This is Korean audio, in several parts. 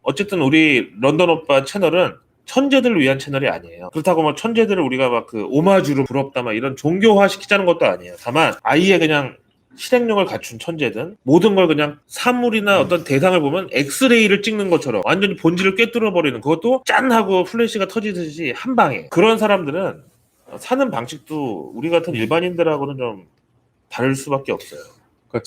어쨌든 우리 런던 오빠 채널은 천재들을 위한 채널이 아니에요. 그렇다고 뭐 천재들을 우리가 막 그 오마주로 부럽다 막 이런 종교화 시키자는 것도 아니에요. 다만 아예 그냥 실행력을 갖춘 천재든 모든 걸 그냥 사물이나 어떤 대상을 보면 엑스레이를 찍는 것처럼 완전히 본질을 꿰뚫어 버리는, 그것도 짠 하고 플래시가 터지듯이 한 방에, 그런 사람들은 사는 방식도 우리 같은 일반인들하고는 좀 다를 수밖에 없어요. 그러니까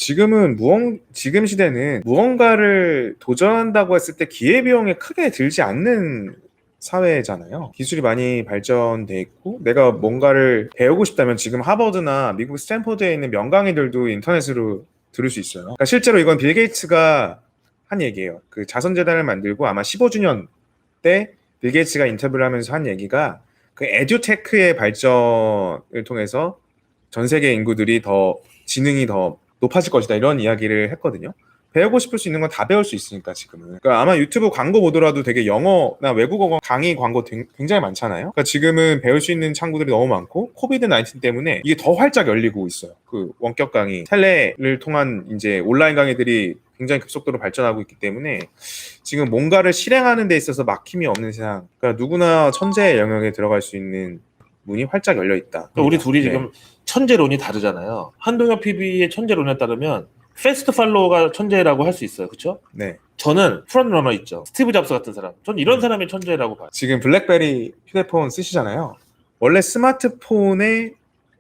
지금 시대는 무언가를 도전한다고 했을 때 기회비용이 크게 들지 않는 사회잖아요. 기술이 많이 발전돼 있고 내가 뭔가를 배우고 싶다면 지금 하버드나 미국 스탠포드에 있는 명강의들도 인터넷으로 들을 수 있어요. 그러니까 실제로 이건 빌 게이츠가 한 얘기예요. 그 자선재단을 만들고 아마 15주년 때 빌 게이츠가 인터뷰를 하면서 한 얘기가 그 에듀테크의 발전을 통해서 전 세계 인구들이 더 지능이 더 높아질 것이다, 이런 이야기를 했거든요. 배우고 싶을 수 있는 건 다 배울 수 있으니까 지금은. 그러니까 아마 유튜브 광고 보더라도 되게 영어나 외국어 강의 광고 굉장히 많잖아요. 그러니까 지금은 배울 수 있는 창구들이 너무 많고 코비드 19 때문에 이게 더 활짝 열리고 있어요. 그 원격 강의, 텔레를 통한 이제 온라인 강의들이 굉장히 급속도로 발전하고 있기 때문에 지금 뭔가를 실행하는 데 있어서 막힘이 없는 세상. 그러니까 누구나 천재의 영역에 들어갈 수 있는 문이 활짝 열려 있다. 그러니까 우리 둘이 지금 천재론이 다르잖아요. 한동혁 PB의 천재론에 따르면 패스트 팔로워가 천재라고 할 수 있어요. 그렇죠? 네. 저는 프론트러너 있죠. 스티브 잡스 같은 사람. 전 이런 사람이 천재라고 봐요. 지금 블랙베리 휴대폰 쓰시잖아요. 원래 스마트폰의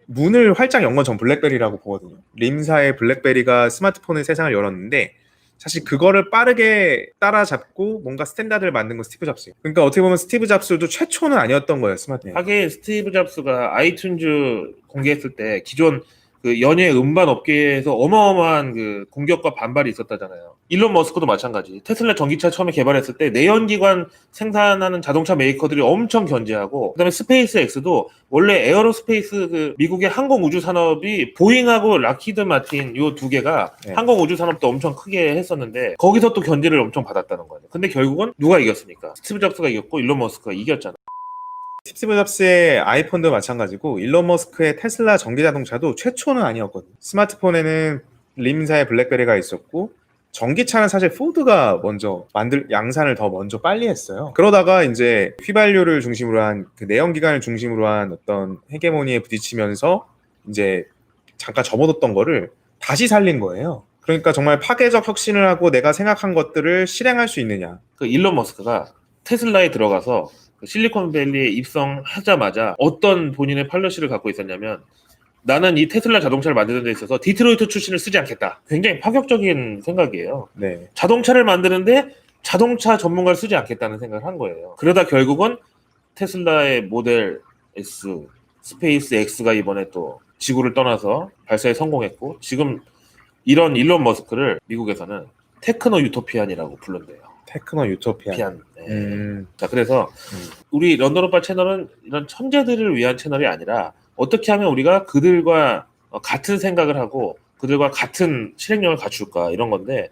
문을 활짝 연 건 전 블랙베리라고 보거든요. 림사의 블랙베리가 스마트폰의 세상을 열었는데 사실 그거를 빠르게 따라잡고 뭔가 스탠다드를 만든 건 스티브 잡스예요. 그러니까 어떻게 보면 스티브 잡스도 최초는 아니었던 거예요, 스마트폰. 하긴 스티브 잡스가 아이튠즈 공개했을 때 기존 그 연예 음반 업계에서 어마어마한 그 공격과 반발이 있었다잖아요. 일론 머스크도 마찬가지. 테슬라 전기차 처음에 개발했을 때 내연기관 생산하는 자동차 메이커들이 엄청 견제하고, 그다음에 스페이스 X도 원래 에어로스페이스 그 미국의 항공 우주 산업이 보잉하고 락히드 마틴 요 두 개가 항공 우주 산업도 엄청 크게 했었는데 거기서 또 견제를 엄청 받았다는 거예요. 근데 결국은 누가 이겼습니까? 스티브 잡스가 이겼고 일론 머스크가 이겼잖아. 스티브 잡스의 아이폰도 마찬가지고 일론 머스크의 테슬라 전기자동차도 최초는 아니었거든요. 스마트폰에는 림사의 블랙베리가 있었고 전기차는 사실 포드가 먼저 양산을 더 먼저 빨리 했어요. 그러다가 이제 휘발유를 중심으로 한 그 내연기관을 중심으로 한 어떤 헤게모니에 부딪히면서 이제 잠깐 접어뒀던 거를 다시 살린 거예요. 그러니까 정말 파괴적 혁신을 하고 내가 생각한 것들을 실행할 수 있느냐. 그 일론 머스크가 테슬라에 들어가서 실리콘밸리에 입성하자마자 어떤 본인의 팔러시를 갖고 있었냐면, 나는 이 테슬라 자동차를 만드는 데 있어서 디트로이트 출신을 쓰지 않겠다. 굉장히 파격적인 생각이에요. 네. 자동차를 만드는데 자동차 전문가를 쓰지 않겠다는 생각을 한 거예요. 그러다 결국은 테슬라의 모델 S, 스페이스 X가 이번에 또 지구를 떠나서 발사에 성공했고, 지금 이런 일론 머스크를 미국에서는 테크노 유토피안이라고 부른대요. 테크노 유토피안. 네. 자, 그래서 우리 런던 오빠 채널은 이런 천재들을 위한 채널이 아니라 어떻게 하면 우리가 그들과 같은 생각을 하고 그들과 같은 실행력을 갖출까, 이런 건데,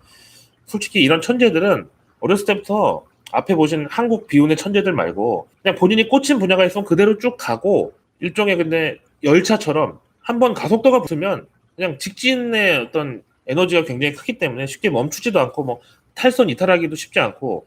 솔직히 이런 천재들은 어렸을 때부터 앞에 보신 한국 비운의 천재들 말고 그냥 본인이 꽂힌 분야가 있으면 그대로 쭉 가고, 일종의 근데 열차처럼 한번 가속도가 붙으면 그냥 직진의 어떤 에너지가 굉장히 크기 때문에 쉽게 멈추지도 않고 뭐 탈선 이탈하기도 쉽지 않고,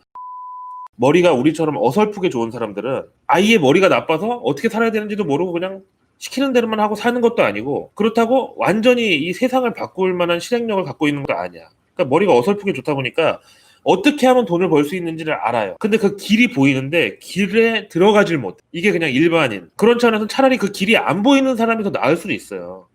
머리가 우리처럼 어설프게 좋은 사람들은 아예 머리가 나빠서 어떻게 살아야 되는지도 모르고 그냥 시키는 대로만 하고 사는 것도 아니고, 그렇다고 완전히 이 세상을 바꿀 만한 실행력을 갖고 있는 거 아니야. 그러니까 머리가 어설프게 좋다 보니까 어떻게 하면 돈을 벌 수 있는지를 알아요. 근데 그 길이 보이는데 길에 들어가질 못해. 이게 그냥 일반인. 그런 차원에서 차라리 그 길이 안 보이는 사람이 더 나을 수도 있어요.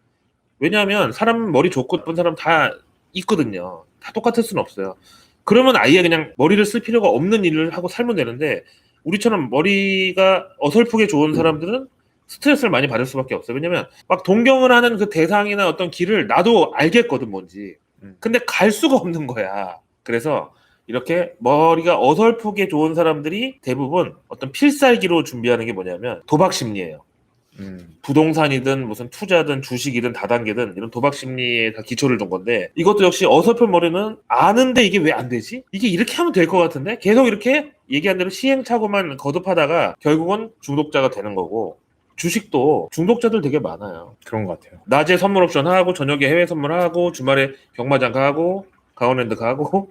왜냐하면 사람 머리 좋고 예쁜 사람 다 있거든요. 다 똑같을 수는 없어요. 그러면 아예 그냥 머리를 쓸 필요가 없는 일을 하고 살면 되는데, 우리처럼 머리가 어설프게 좋은 사람들은 스트레스를 많이 받을 수밖에 없어요. 왜냐면 막 동경을 하는 그 대상이나 어떤 길을 나도 알겠거든, 뭔지. 근데 갈 수가 없는 거야. 그래서 이렇게 머리가 어설프게 좋은 사람들이 대부분 어떤 필살기로 준비하는 게 뭐냐면 도박 심리예요. 부동산이든 무슨 투자든 주식이든 다단계든 이런 도박 심리에 다 기초를 둔 건데, 이것도 역시 어설픈 머리는 아는데 이게 왜 안 되지? 이게 이렇게 하면 될 것 같은데? 계속 이렇게 얘기한 대로 시행착오만 거듭하다가 결국은 중독자가 되는 거고, 주식도 중독자들 되게 많아요. 그런 것 같아요. 낮에 선물 옵션 하고 저녁에 해외 선물 하고 주말에 경마장 가고 강원랜드 가고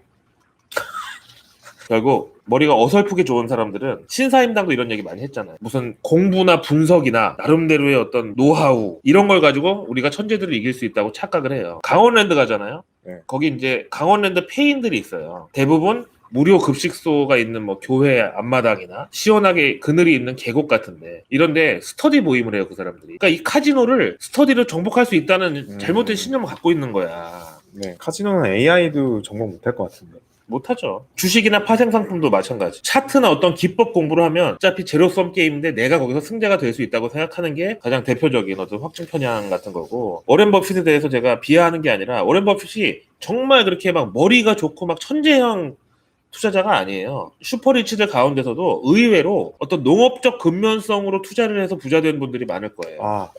결국 머리가 어설프게 좋은 사람들은 신사임당도 이런 얘기 많이 했잖아요. 무슨 공부나 분석이나 나름대로의 어떤 노하우 이런 걸 가지고 우리가 천재들을 이길 수 있다고 착각을 해요. 강원랜드 가잖아요. 네. 거기 이제 강원랜드 폐인들이 있어요. 대부분 무료 급식소가 있는 뭐 교회 앞마당이나 시원하게 그늘이 있는 계곡 같은데 이런데 스터디 모임을 해요, 그 사람들이. 그러니까 이 카지노를 스터디로 정복할 수 있다는 잘못된 신념을 갖고 있는 거야. 네. 카지노는 AI도 정복 못할 것 같은데. 못하죠. 주식이나 파생상품도 마찬가지. 차트나 어떤 기법 공부를 하면 어차피 제로섬 게임인데 내가 거기서 승자가 될 수 있다고 생각하는 게 가장 대표적인 어떤 확증 편향 같은 거고, 워렌 버핏에 대해서 제가 비하하는 게 아니라 워렌 버핏이 정말 그렇게 막 머리가 좋고 막 천재형 투자자가 아니에요. 슈퍼리치들 가운데서도 의외로 어떤 농업적 근면성으로 투자를 해서 부자 된 분들이 많을 거예요.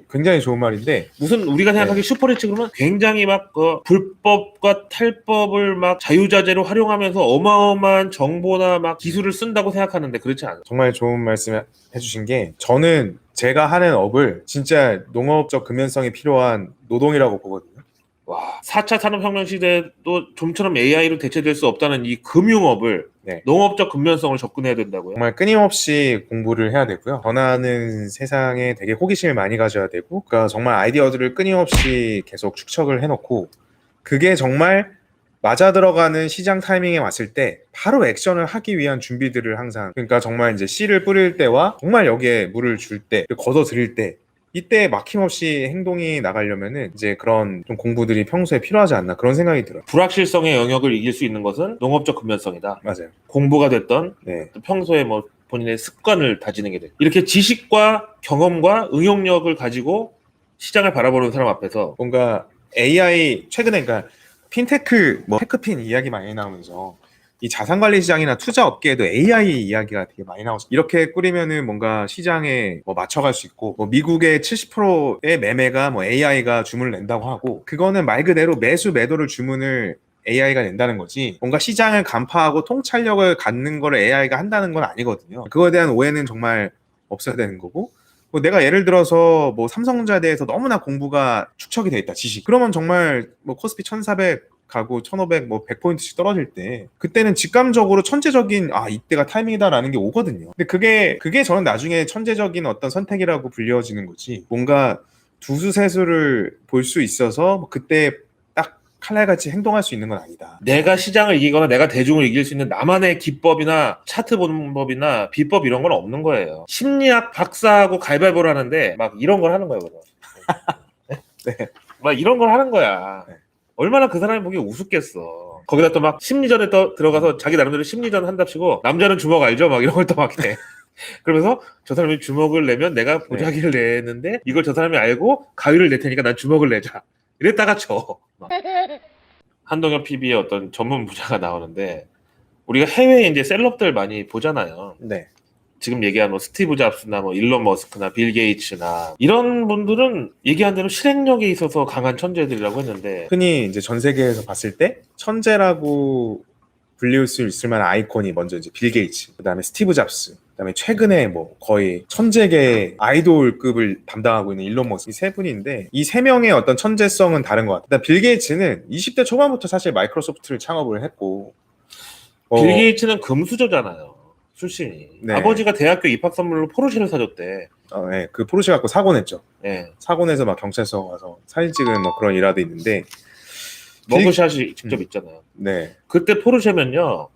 굉장히 좋은 말인데, 무슨 우리가 생각하기 슈퍼리치 그러면 굉장히 막 불법과 탈법을 막 자유자재로 활용하면서 어마어마한 정보나 막 기술을 쓴다고 생각하는데 그렇지 않아요. 정말 좋은 말씀 해주신 게, 저는 제가 하는 업을 진짜 농업적 근면성이 필요한 노동이라고 보거든요. 와, 4차 산업혁명 시대도 좀처럼 AI로 대체될 수 없다는 이 금융업을 네. 농업적 근면성을 접근해야 된다고요? 정말 끊임없이 공부를 해야 되고요. 변화하는 세상에 되게 호기심을 많이 가져야 되고, 그러니까 정말 아이디어들을 끊임없이 계속 축적을 해놓고, 그게 정말 맞아 들어가는 시장 타이밍에 왔을 때 바로 액션을 하기 위한 준비들을 항상, 그러니까 정말 이제 씨를 뿌릴 때와 정말 여기에 물을 줄 때, 걷어 들일 때, 이때 막힘없이 행동이 나가려면은 이제 그런 좀 공부들이 평소에 필요하지 않나, 그런 생각이 들어요. 불확실성의 영역을 이길 수 있는 것은 농업적 근면성이다. 맞아요. 공부가 됐던 네. 평소에 뭐 본인의 습관을 다지는 게 돼. 이렇게 지식과 경험과 응용력을 가지고 시장을 바라보는 사람 앞에서 뭔가 AI 최근에, 그러니까 핀테크, 뭐 테크핀 이야기 많이 나오면서 이 자산관리 시장이나 투자 업계에도 AI 이야기가 되게 많이 나오죠. 이렇게 꾸리면은 뭔가 시장에 뭐 맞춰갈 수 있고, 뭐 미국의 70%의 매매가 뭐 AI가 주문을 낸다고 하고, 그거는 말 그대로 매수 매도를 주문을 AI가 낸다는 거지, 뭔가 시장을 간파하고 통찰력을 갖는 걸 AI가 한다는 건 아니거든요. 그거에 대한 오해는 정말 없어야 되는 거고, 뭐 내가 예를 들어서 뭐 삼성전자에 대해서 너무나 공부가 축적이 돼 있다, 지식. 그러면 정말 뭐 코스피 1400 가고 1500, 뭐 100포인트씩 떨어질 때, 그때는 직감적으로 천재적인 이때가 타이밍이다라는 게 오거든요. 근데 그게 저는 나중에 천재적인 어떤 선택이라고 불려지는 거지, 뭔가 두수세수를 볼 수 있어서 그때 딱 칼날같이 행동할 수 있는 건 아니다. 내가 시장을 이기거나 내가 대중을 이길 수 있는 나만의 기법이나 차트 보는 법이나 비법 이런 건 없는 거예요. 심리학 박사하고 가위바위보를 하는데 막 이런 걸 하는 거예요. 네. 막 이런 걸 하는 거야. 네. 얼마나 그 사람이 보기 우습겠어. 거기다 또 막 심리전에 또 들어가서 자기 나름대로 심리전 한답시고, 남자는 주먹 알죠? 막 이런 걸 또 막 해. 그러면서 저 사람이 주먹을 내면 내가 보자기를 내는데 이걸 저 사람이 알고 가위를 낼 테니까 난 주먹을 내자. 이랬다가 져. 막. 한동현 PB의 어떤 전문 부자가 나오는데, 우리가 해외에 이제 셀럽들 많이 보잖아요. 네. 지금 얘기한 뭐 스티브 잡스나 뭐 일론 머스크나 빌 게이츠나 이런 분들은 얘기한 대로 실행력에 있어서 강한 천재들이라고 했는데, 흔히 이제 전 세계에서 봤을 때 천재라고 불릴 수 있을 만한 아이콘이 먼저 이제 빌 게이츠, 그다음에 스티브 잡스, 그다음에 최근에 뭐 거의 천재계 아이돌급을 담당하고 있는 일론 머스크, 이 세 분인데, 이 세 명의 어떤 천재성은 다른 것 같아요. 일단 빌 게이츠는 20대 초반부터 사실 마이크로소프트를 창업을 했고, 빌 게이츠는 금수저잖아요. 출신이. 네. 아버지가 대학교 입학 선물로 포르쉐를 사줬대. 네, 그 포르쉐 갖고 사고 냈죠. 네. 사고 내서 막 경찰서 가서 사진 찍은 뭐 그런 일화도 있는데, 머그샷이 직접 있잖아요. 네. 그때 포르쉐면요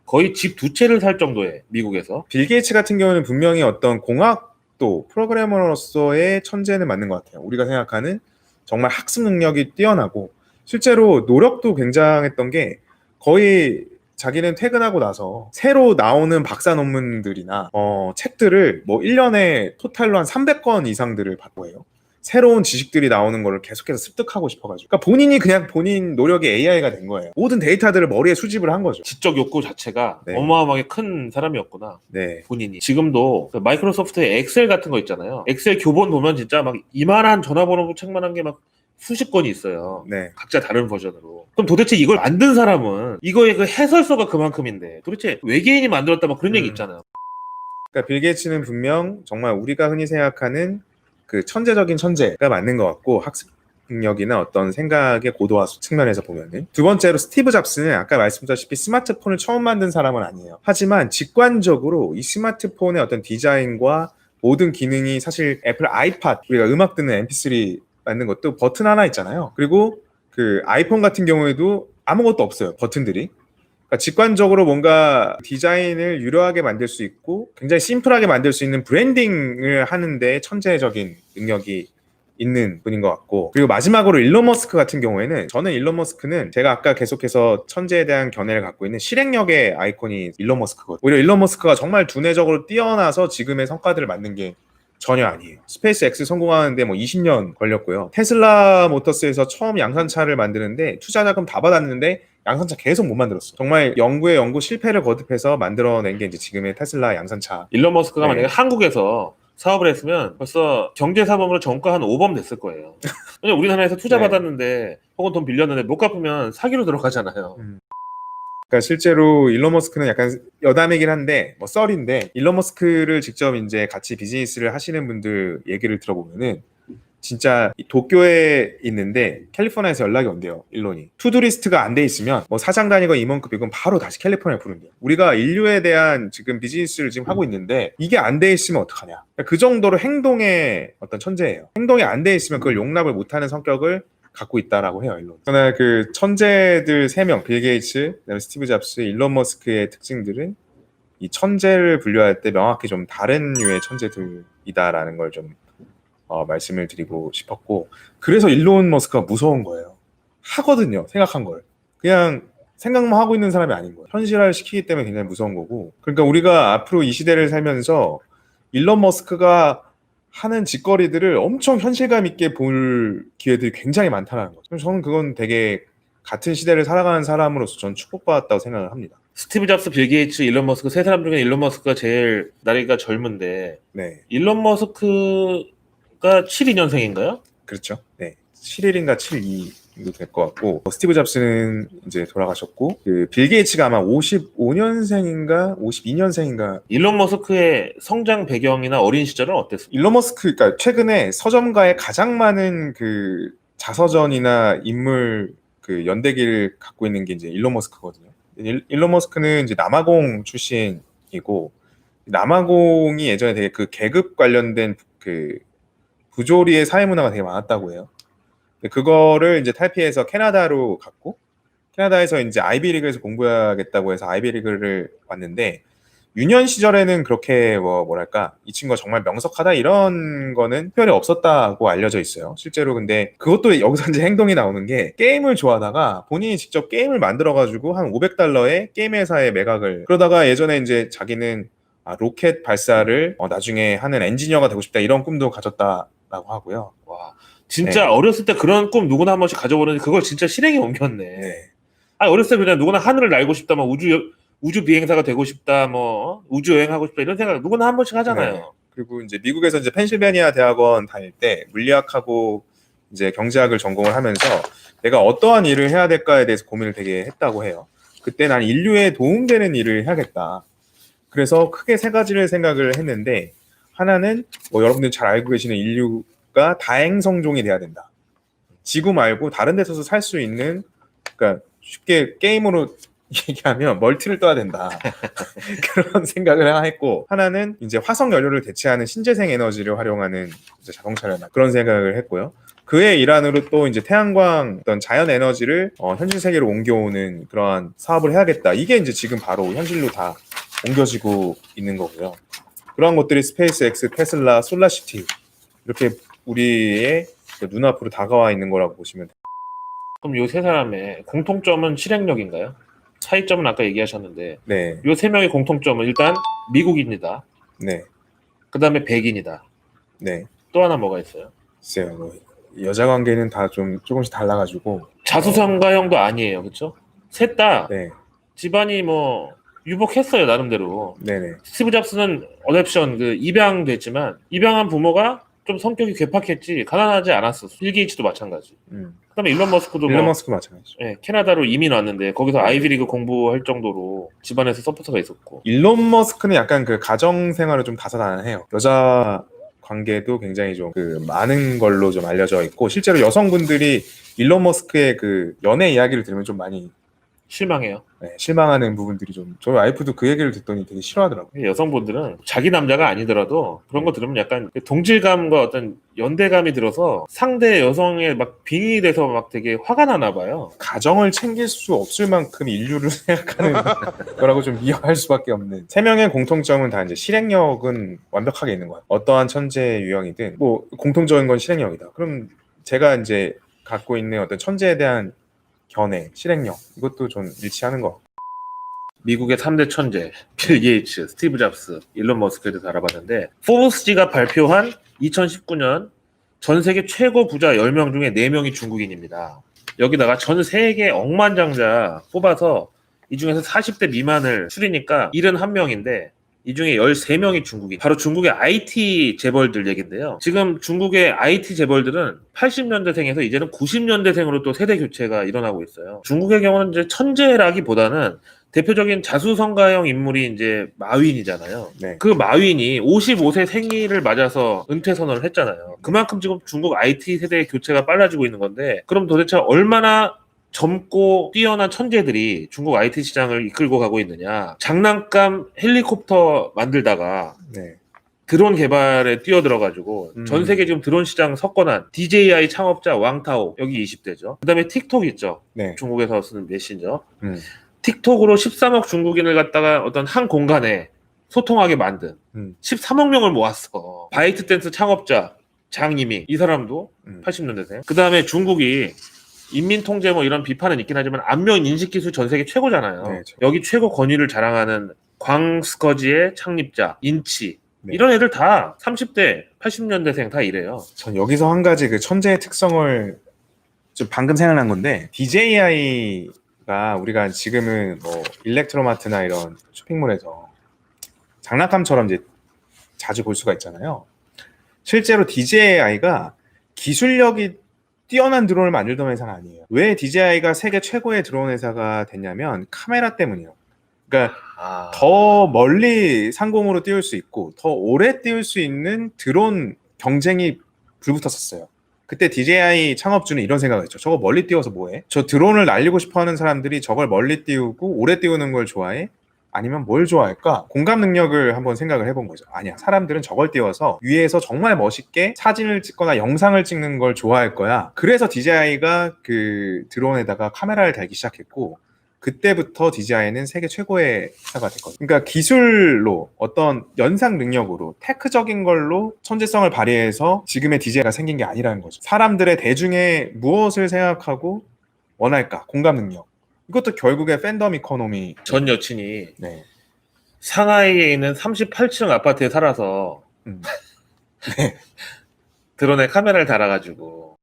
거의 집 두 채를 살 정도에, 미국에서. 빌 게이츠 같은 경우는 분명히 어떤 공학도 프로그래머로서의 천재는 맞는 것 같아요. 우리가 생각하는 정말 학습 능력이 뛰어나고, 실제로 노력도 굉장했던 게, 거의 자기는 퇴근하고 나서 새로 나오는 박사 논문들이나 책들을 뭐 1년에 토탈로 한 300권 이상들을 받고 해요. 새로운 지식들이 나오는 거를 계속해서 습득하고 싶어가지고, 그러니까 본인이 그냥 본인 노력의 AI가 된 거예요. 모든 데이터들을 머리에 수집을 한 거죠. 지적 욕구 자체가 네. 어마어마하게 큰 사람이었구나. 네. 본인이. 지금도 그 마이크로소프트의 엑셀 같은 거 있잖아요. 엑셀 교본 보면 진짜 막 이만한 전화번호 책만한 게 막 수십 건이 있어요. 네. 각자 다른 버전으로. 그럼 도대체 이걸 만든 사람은 이거의 그 해설서가 그만큼인데 도대체 외계인이 만들었다 막 그런 얘기 있잖아요. 그러니까 빌 게이츠는 분명 정말 우리가 흔히 생각하는 그 천재적인 천재가 맞는 것 같고, 능력이나 어떤 생각의 고도화 측면에서 보면은. 두 번째로 스티브 잡스는 아까 말씀드렸다시피 스마트폰을 처음 만든 사람은 아니에요. 하지만 직관적으로 이 스마트폰의 어떤 디자인과 모든 기능이 사실 애플 아이팟, 우리가 음악 듣는 MP3 만든 것도 버튼 하나 있잖아요. 그리고 그 아이폰 같은 경우에도 아무것도 없어요. 버튼들이. 그러니까 직관적으로 뭔가 디자인을 유려하게 만들 수 있고 굉장히 심플하게 만들 수 있는 브랜딩을 하는데 천재적인 능력이 있는 분인 것 같고, 그리고 마지막으로 일론 머스크 같은 경우에는 저는 일론 머스크는 제가 아까 계속해서 천재에 대한 견해를 갖고 있는 실행력의 아이콘이 일론 머스크거든요. 오히려 일론 머스크가 정말 두뇌적으로 뛰어나서 지금의 성과들을 만든 게 전혀 아니에요. 스페이스 X 성공하는데 뭐 20년 걸렸고요. 테슬라 모터스에서 처음 양산차를 만드는데 투자 자금 다 받았는데 양산차 계속 못 만들었어. 정말 연구에 연구 실패를 거듭해서 만들어낸 게 이제 지금의 테슬라 양산차. 일론 머스크가 네. 만약에 한국에서 사업을 했으면 벌써 경제사범으로 전과 한 5범 됐을 거예요. 왜냐면 우리나라에서 투자 네. 받았는데 혹은 돈 빌렸는데 못 갚으면 사기로 들어가잖아요. 그러니까 실제로 일론 머스크는 약간 여담이긴 한데 뭐 썰인데, 일론 머스크를 직접 이제 같이 비즈니스를 하시는 분들 얘기를 들어보면은 진짜 도쿄에 있는데 캘리포니아에서 연락이 온대요. 일론이 투두리스트가 안 돼 있으면 뭐 사장 다니고 임원급이건 바로 다시 캘리포니아에 부른대요. 우리가 인류에 대한 지금 비즈니스를 지금 하고 있는데 이게 안 돼 있으면 어떡하냐. 그 정도로 행동의 어떤 천재예요. 행동이 안 돼 있으면 그걸 용납을 못하는 성격을 갖고 있다라고 해요, 일론. 저는 그 천재들 3명, 빌 게이츠, 그다음에 스티브 잡스, 일론 머스크의 특징들은 이 천재를 분류할 때 명확히 좀 다른 류의 천재들이다라는 걸 좀 말씀을 드리고 싶었고, 그래서 일론 머스크가 무서운 거예요. 하거든요, 생각한 걸. 그냥 생각만 하고 있는 사람이 아닌 거예요. 현실화를 시키기 때문에 굉장히 무서운 거고, 그러니까 우리가 앞으로 이 시대를 살면서 일론 머스크가 하는 짓거리들을 엄청 현실감 있게 볼 기회들이 굉장히 많다는 거죠. 저는 그건 되게 같은 시대를 살아가는 사람으로서 전 축복받았다고 생각을 합니다. 스티브 잡스, 빌 게이츠, 일론 머스크 세 사람 중에 일론 머스크가 제일 나이가 젊은데 네, 일론 머스크가 72년생인가요? 그렇죠. 네, 7일인가 72도 될 것 같고, 스티브 잡스는 이제 돌아가셨고, 그 빌 게이츠가 아마 55년생인가 52년생인가. 일론 머스크의 성장 배경이나 어린 시절은 어땠습니까? 일론 머스크, 그러니까 최근에 서점가에 가장 많은 그 자서전이나 인물 그 연대기를 갖고 있는 게 이제 일론 머스크거든요. 일론 머스크는 이제 남아공 출신이고, 남아공이 예전에 되게 그 계급 관련된 그 부조리의 사회 문화가 되게 많았다고 해요. 그거를 이제 탈피해서 캐나다로 갔고, 캐나다에서 이제 아이비리그에서 공부해야겠다고 해서 아이비리그를 왔는데, 유년 시절에는 그렇게 뭐랄까 이 친구가 정말 명석하다 이런 거는 특별히 없었다고 알려져 있어요. 실제로. 근데 그것도 여기서 이제 행동이 나오는 게, 게임을 좋아하다가 본인이 직접 게임을 만들어가지고 한 $500에 게임 회사에 매각을, 그러다가 예전에 이제 자기는 로켓 발사를 나중에 하는 엔지니어가 되고 싶다 이런 꿈도 가졌다라고 하고요. 와, 진짜 네. 어렸을 때 그런 꿈 누구나 한 번씩 가져보는데 그걸 진짜 실행에 옮겼네. 네. 아니, 어렸을 때 그냥 누구나 하늘을 날고 싶다, 뭐 우주 비행사가 되고 싶다, 뭐 우주 여행하고 싶다 이런 생각 누구나 한 번씩 하잖아요. 네. 그리고 이제 미국에서 이제 펜실베니아 대학원 다닐 때 물리학하고 이제 경제학을 전공을 하면서 내가 어떠한 일을 해야 될까에 대해서 고민을 되게 했다고 해요. 그때 난 인류에 도움되는 일을 해야겠다. 그래서 크게 3가지를 생각을 했는데, 하나는 뭐 여러분들이 잘 알고 계시는 인류가 다행성종이 돼야 된다. 지구 말고 다른 데서도 살 수 있는, 그러니까 쉽게 게임으로 얘기하면 멀티를 떠야 된다. 그런 생각을 했고, 하나는 이제 화석 연료를 대체하는 신재생 에너지를 활용하는 이제 자동차를 그런 생각을 했고요. 그의 일환으로 또 이제 태양광 어떤 자연 에너지를 현실 세계로 옮겨오는 그러한 사업을 해야겠다. 이게 이제 지금 바로 현실로 다 옮겨지고 있는 거고요. 그런 것들이 스페이스 X, 테슬라, 솔라시티 이렇게 우리의 눈앞으로 다가와 있는 거라고 보시면 돼요. 그럼 요 세 사람의 공통점은 실행력인가요? 차이점은 아까 얘기하셨는데 네, 요 세 명의 공통점은 일단 미국인이다. 네, 그 다음에 백인이다. 네. 또 하나 뭐가 있어요? 글쎄요, 뭐 여자 관계는 다 좀 조금씩 달라가지고. 자수성가형도 아니에요, 그렇죠? 셋 다 네, 집안이 뭐 유복했어요, 나름대로. 네네. 스티브 잡스는 어댑션 그 입양됐지만 입양한 부모가 좀 성격이 괴팍했지 가난하지 않았어. 빌 게이츠도 마찬가지. 그다음에 일론 머스크도 일론 머스크 마찬가지죠. 캐나다로 이민 왔는데 거기서 아이비리그 공부할 정도로 집안에서 서포터가 있었고. 일론 머스크는 약간 그 가정 생활을 좀 다사다난해요. 여자 관계도 굉장히 좀 그 많은 걸로 좀 알려져 있고 실제로 여성분들이 일론 머스크의 그 연애 이야기를 들으면 좀 많이 실망해요. 실망하는 부분들이 좀 저희 와이프도 그 얘기를 듣더니 되게 싫어하더라고요. 여성분들은 자기 남자가 아니더라도 그런 거 들으면 약간 동질감과 어떤 연대감이 들어서 상대 여성에 막 빙의 돼서 막 되게 화가 나나 봐요. 가정을 챙길 수 없을 만큼 인류를 생각하는 거라고 좀 미워할 수밖에 없는. 세 명의 공통점은 다 이제 실행력은 완벽하게 있는 거야. 어떠한 천재 유형이든 뭐 공통적인 건 실행력이다. 그럼 제가 이제 갖고 있는 어떤 천재에 대한 견해, 실행력 이것도 좀 일치하는 거. 미국의 3대 천재 빌 게이츠, 스티브 잡스, 일론 머스크에 대해서 알아봤는데 포브스지가 발표한 2019년 전 세계 최고 부자 10명 중에 4명이 중국인입니다. 여기다가 전 세계 억만장자 뽑아서 이 중에서 40대 미만을 추리니까 71명인데 이 중에 13명이 중국인. 바로 중국의 IT 재벌들 얘긴데요. 지금 중국의 IT 재벌들은 80년대생에서 이제는 90년대생으로 또 세대 교체가 일어나고 있어요. 중국의 경우는 이제 천재라기보다는 대표적인 자수성가형 인물이 이제 마윈이잖아요. 네. 그 마윈이 55세 생일을 맞아서 은퇴 선언을 했잖아요. 그만큼 지금 중국 IT 세대의 교체가 빨라지고 있는 건데 그럼 도대체 얼마나 젊고 뛰어난 천재들이 중국 IT 시장을 이끌고 가고 있느냐. 장난감 헬리콥터 만들다가 네. 드론 개발에 뛰어들어가지고 전 세계 지금 드론 시장 석권한 DJI 창업자 왕타오, 여기 20대죠. 그 다음에 틱톡 있죠. 네. 중국에서 쓰는 메신저. 틱톡으로 13억 중국인을 갖다가 어떤 한 공간에 소통하게 만든 13억 명을 모았어. 바이트 댄스 창업자 장이밍, 이 사람도 80년대생. 그 다음에 중국이 인민통제 뭐 이런 비판은 있긴 하지만 안면 인식기술 전 세계 최고잖아요. 네, 여기 최고 권위를 자랑하는 광스커지의 창립자 인치, 네. 이런 애들 다 30대 80년대생 다 이래요. 전 여기서 한 가지 그 천재의 특성을 좀 방금 생각난 건데 DJI가 우리가 지금은 뭐 일렉트로마트나 이런 쇼핑몰에서 장난감처럼 이제 자주 볼 수가 있잖아요. 실제로 DJI가 기술력이 뛰어난 드론을 만들던 회사는 아니에요. 왜 DJI가 세계 최고의 드론 회사가 됐냐면 카메라 때문이에요. 그러니까 더 멀리 상공으로 띄울 수 있고 더 오래 띄울 수 있는 드론 경쟁이 불붙었었어요. 그때 DJI 창업주는 이런 생각을 했죠. 저거 멀리 띄워서 뭐해? 저 드론을 날리고 싶어하는 사람들이 저걸 멀리 띄우고 오래 띄우는 걸 좋아해? 아니면 뭘 좋아할까? 공감 능력을 한번 생각을 해본 거죠. 아니야, 사람들은 저걸 띄워서 위에서 정말 멋있게 사진을 찍거나 영상을 찍는 걸 좋아할 거야. 그래서 DJI가 그 드론에다가 카메라를 달기 시작했고 그때부터 DJI는 세계 최고의 회사가 됐거든요. 그러니까 기술로 어떤 연상 능력으로 테크적인 걸로 천재성을 발휘해서 지금의 DJI가 생긴 게 아니라는 거죠. 사람들의 대중의 무엇을 생각하고 원할까? 공감 능력. 이것도 결국에 팬덤 이코노미. 전 여친이 네. 상하이에 있는 38층 아파트에 살아서 네. 드론에 카메라를 달아가지고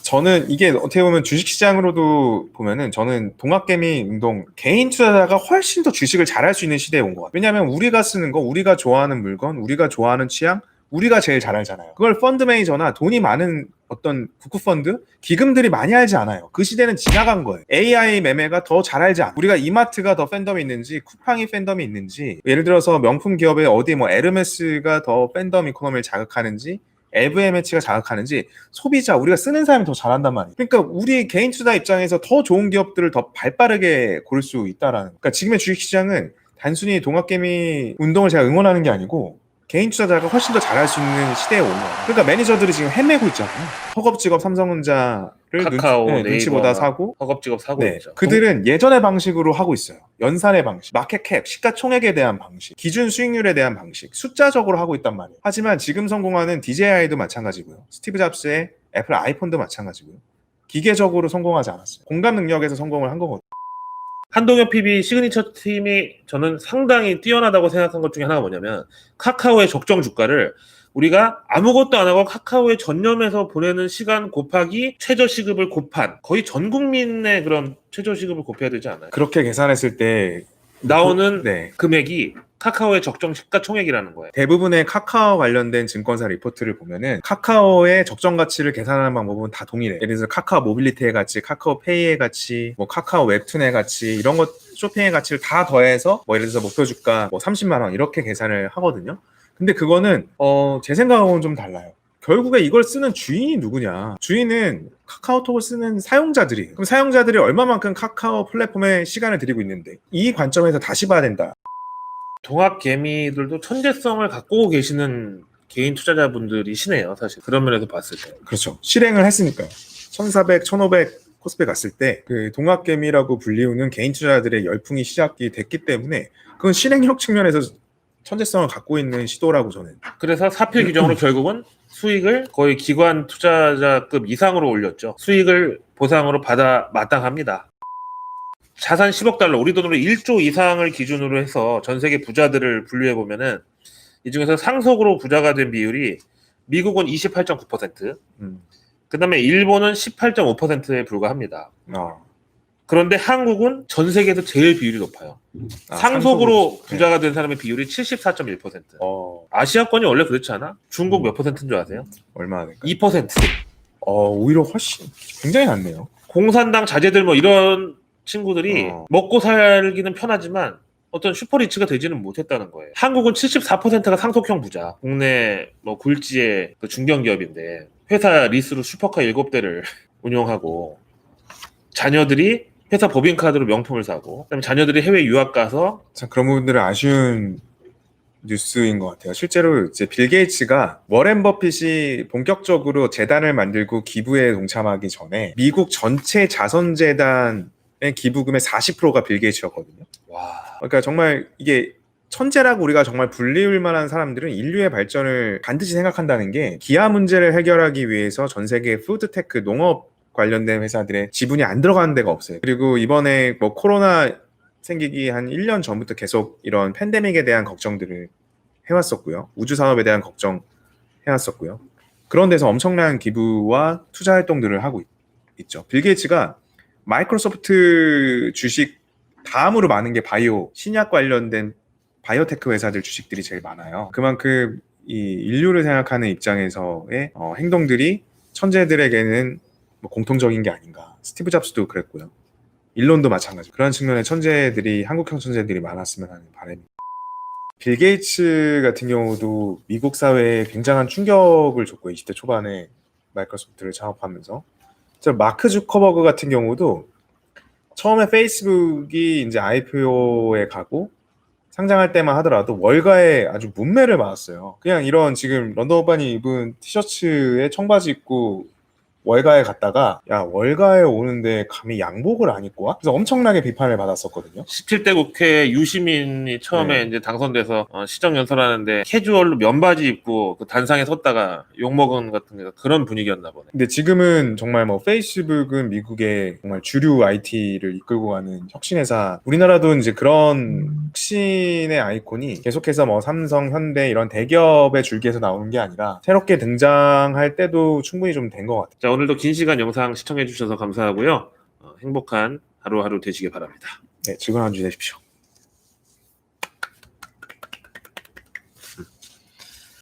저는 이게 어떻게 보면 주식시장으로도 보면은 저는 동학개미 운동 개인 투자자가 훨씬 더 주식을 잘할 수 있는 시대에 온 것 같아요. 왜냐하면 우리가 쓰는 거, 우리가 좋아하는 물건, 우리가 좋아하는 취향, 우리가 제일 잘 알잖아요. 그걸 펀드 매니저나 돈이 많은 어떤 국쿠펀드, 기금들이 많이 알지 않아요. 그 시대는 지나간 거예요. AI 매매가 더 잘 알지 않아요. 우리가 이마트가 더 팬덤이 있는지 쿠팡이 팬덤이 있는지, 예를 들어서 명품 기업의 어디 뭐 에르메스가 더 팬덤 이코노미를 자극하는지, LVMH가 자극하는지 소비자, 우리가 쓰는 사람이 더 잘한단 말이에요. 그러니까 우리 개인 투자 입장에서 더 좋은 기업들을 더 발빠르게 고를 수 있다라는. 그러니까 지금의 주식시장은 단순히 동학개미 운동을 제가 응원하는 게 아니고 개인 투자자가 훨씬 더 잘할 수 있는 시대에 온 거예요. 그러니까 매니저들이 지금 헤매고 있잖아요. 허겁지겁 삼성전자를 카카오, 눈치 보다 사고 허겁지겁 사고 네, 있죠. 그들은 예전의 방식으로 하고 있어요. 연산의 방식, 마켓캡, 시가총액에 대한 방식, 기준 수익률에 대한 방식, 숫자적으로 하고 있단 말이에요. 하지만 지금 성공하는 DJI도 마찬가지고요. 스티브 잡스의 애플 아이폰도 마찬가지고요. 기계적으로 성공하지 않았어요. 공감 능력에서 성공을 한 거거든요. 한동혁 PB 시그니처 팀이 저는 상당히 뛰어나다고 생각한 것 중에 하나가 뭐냐면 카카오의 적정 주가를 우리가 아무것도 안 하고 카카오에 전념해서 보내는 시간 곱하기 최저시급을 곱한, 거의 전 국민의 그런 최저시급을 곱해야 되지 않아요? 그렇게 계산했을 때 나오는 네. 금액이 카카오의 적정 시가총액이라는 거예요. 대부분의 카카오 관련된 증권사 리포트를 보면은 카카오의 적정 가치를 계산하는 방법은 다 동일해요. 예를 들어서 카카오 모빌리티의 가치, 카카오 페이의 가치, 뭐 카카오 웹툰의 가치, 이런 것 쇼핑의 가치를 다 더해서 뭐 예를 들어서 목표 주가 뭐 30만 원 이렇게 계산을 하거든요. 근데 그거는 제 생각하고는 좀 달라요. 결국에 이걸 쓰는 주인이 누구냐? 주인은 카카오톡을 쓰는 사용자들이에요. 그럼 사용자들이 얼마만큼 카카오 플랫폼에 시간을 들이고 있는데 이 관점에서 다시 봐야 된다. 동학개미들도 천재성을 갖고 계시는 개인 투자자분들이시네요, 사실. 그런 면에서 봤을 때. 그렇죠. 실행을 했으니까요. 1400, 1500 코스피 갔을 때 그 동학개미라고 불리우는 개인 투자자들의 열풍이 시작이 됐기 때문에 그건 실행력 측면에서 천재성을 갖고 있는 시도라고 저는. 그래서 사필 규정으로 결국은 수익을 거의 기관 투자자급 이상으로 올렸죠. 수익을 보상으로 받아 마땅합니다. 자산 10억 달러, 우리 돈으로 1조 이상을 기준으로 해서 전 세계 부자들을 분류해 보면은 이 중에서 상속으로 부자가 된 비율이 미국은 28.9%, 그다음에 일본은 18.5%에 불과합니다. 그런데 한국은 전 세계에서 제일 비율이 높아요. 상속으로 부자가 된 사람의 비율이 74.1%. 아시아권이 원래 그렇지 않아? 중국 몇 퍼센트인 줄 아세요? 얼마나 될까요? 2%. 오히려 훨씬 굉장히 낮네요. 공산당 자제들 뭐 이런 친구들이 먹고 살기는 편하지만 어떤 슈퍼리치가 되지는 못했다는 거예요. 한국은 74%가 상속형 부자. 국내 뭐 굴지의 그 중견기업인데 회사 리스로 슈퍼카 7대를 운영하고 자녀들이 회사 법인카드로 명품을 사고 그다음에 자녀들이 해외 유학 가서 참 그런 부분들은 아쉬운 뉴스인 것 같아요. 실제로 이제 빌 게이츠가 워렌 버핏이 본격적으로 재단을 만들고 기부에 동참하기 전에 미국 전체 자선재단의 기부금의 40%가 빌 게이츠였거든요. 와. 그러니까 정말 이게 천재라고 우리가 정말 불리울 만한 사람들은 인류의 발전을 반드시 생각한다는 게 기아 문제를 해결하기 위해서 전 세계 푸드테크 농업 관련된 회사들의 지분이 안 들어가는 데가 없어요. 그리고 이번에 뭐 코로나 생기기 한 1년 전부터 계속 이런 팬데믹에 대한 걱정들을 해왔었고요. 우주 산업에 대한 걱정 해왔었고요. 그런 데서 엄청난 기부와 투자 활동들을 하고 있죠. 빌 게이츠가 마이크로소프트 주식 다음으로 많은 게 바이오, 신약 관련된 바이오테크 회사들 주식들이 제일 많아요. 그만큼 이 인류를 생각하는 입장에서의 행동들이 천재들에게는 뭐 공통적인 게 아닌가. 스티브 잡스도 그랬고요. 일론도 마찬가지. 그런 측면의 천재들이 한국형 천재들이 많았으면 하는 바람입니다. 빌 게이츠 같은 경우도 미국 사회에 굉장한 충격을 줬고 20대 초반에 마이크로소프트를 창업하면서 마크 주커버그 같은 경우도 처음에 페이스북이 이제 IPO에 가고 상장할 때만 하더라도 월가에 아주 문매를 맞았어요. 그냥 이런 지금 런던 오빠니 입은 티셔츠에 청바지 입고 월가에 갔다가 야 월가에 오는데 감히 양복을 안 입고 와? 그래서 엄청나게 비판을 받았었거든요. 17대 국회 유시민이 처음에 이제 당선돼서 시정 연설하는데 캐주얼로 면바지 입고 그 단상에 섰다가 욕먹은 같은 그런 분위기였나 보네. 근데 지금은 정말 뭐 페이스북은 미국의 정말 주류 IT를 이끌고 가는 혁신회사. 우리나라도 이제 그런 혁신의 아이콘이 계속해서 뭐 삼성, 현대 이런 대기업의 줄기에서 나오는 게 아니라 새롭게 등장할 때도 충분히 좀 된 것 같아요. 자, 오늘도 긴 시간 영상 시청해 주셔서 감사하고요. 행복한 하루하루 되시길 바랍니다. 네, 즐거운 한 주 되십시오.